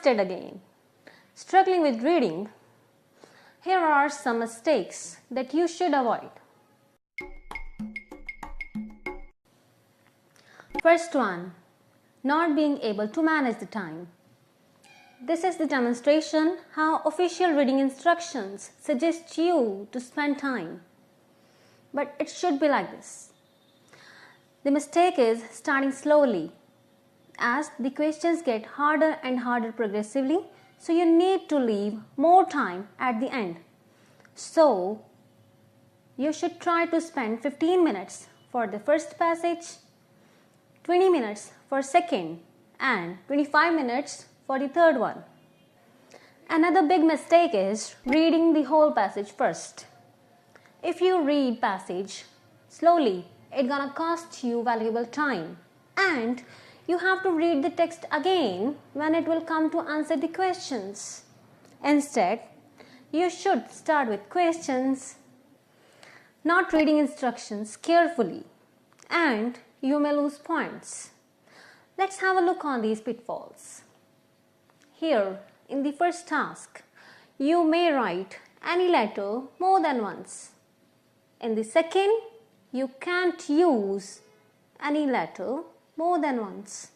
Camsted again. Struggling with reading? Here are some mistakes that you should avoid. First one, not being able to manage the time. This is the demonstration how official reading instructions suggest you to spend time. But it should be like this. The mistake is starting slowly, as the questions get harder and harder progressively, so you need to leave more time at the end. So, you should try to spend 15 minutes for the first passage, 20 minutes for second, and 25 minutes for the third one. Another big mistake is reading the whole passage first. If you read passage slowly, it's gonna cost you valuable time, and you have to read the text again when it will come to answer the questions. Instead, you should start with questions, not reading instructions carefully, and you may lose points. Let's have a look on these pitfalls. Here, in the first task, you may write any letter more than once. In the second, you can't use any letter more than once.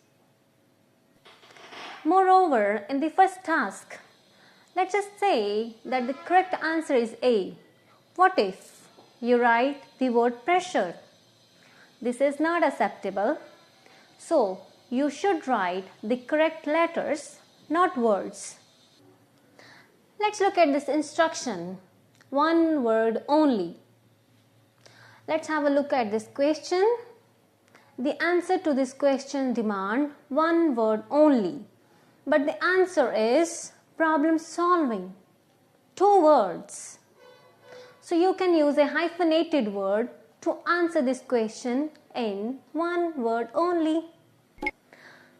Moreover, in the first task, let's just say that the correct answer is A. What if you write the word pressure? This is not acceptable. So, you should write the correct letters, not words. Let's look at this instruction. One word only. Let's have a look at this question. The answer to this question demands one word only, but the answer is problem solving. 2 words. So you can use a hyphenated word to answer this question in 1 word only.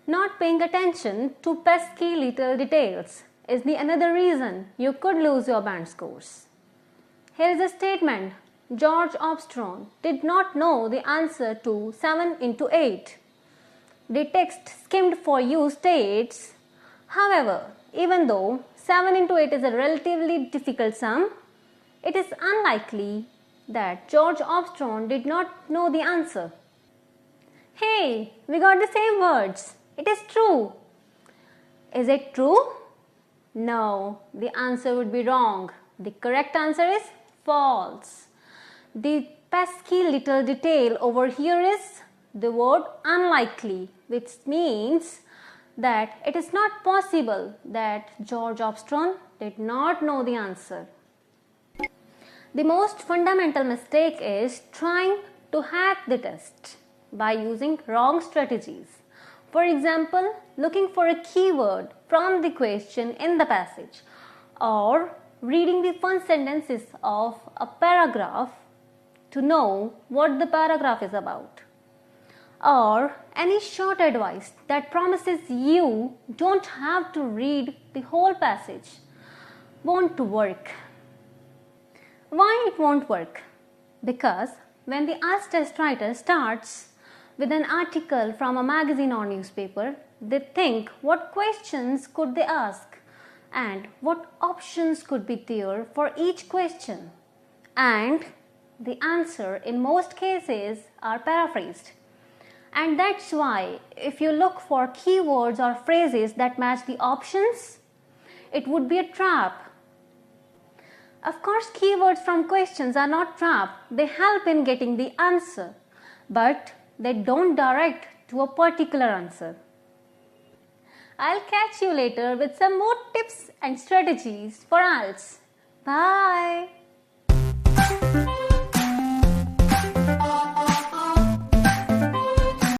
Not paying attention to pesky little details is the another reason you could lose your band scores. Here is a statement. George Armstrong did not know the answer to 7 into 8. The text skimmed for you states, however, even though 7 into 8 is a relatively difficult sum, it is unlikely that George Armstrong did not know the answer. Hey, we got the same words. It is true. Is it true? No, the answer would be wrong. The correct answer is false. The pesky little detail over here is the word unlikely, which means that it is not possible that George Armstrong did not know the answer. The most fundamental mistake is trying to hack the test by using wrong strategies. For example, looking for a keyword from the question in the passage, or reading the first sentences of a paragraph to know what the paragraph is about, or any short advice that promises you don't have to read the whole passage won't work. Why it won't work? Because when the IELTS test writer starts with an article from a magazine or newspaper, they think what questions could they ask and what options could be there for each question, and the answer in most cases are paraphrased. And that's why if you look for keywords or phrases that match the options, it would be a trap. Of course, keywords from questions are not trap. They help in getting the answer, but they don't direct to a particular answer. I'll catch you later with some more tips and strategies for IELTS. Bye!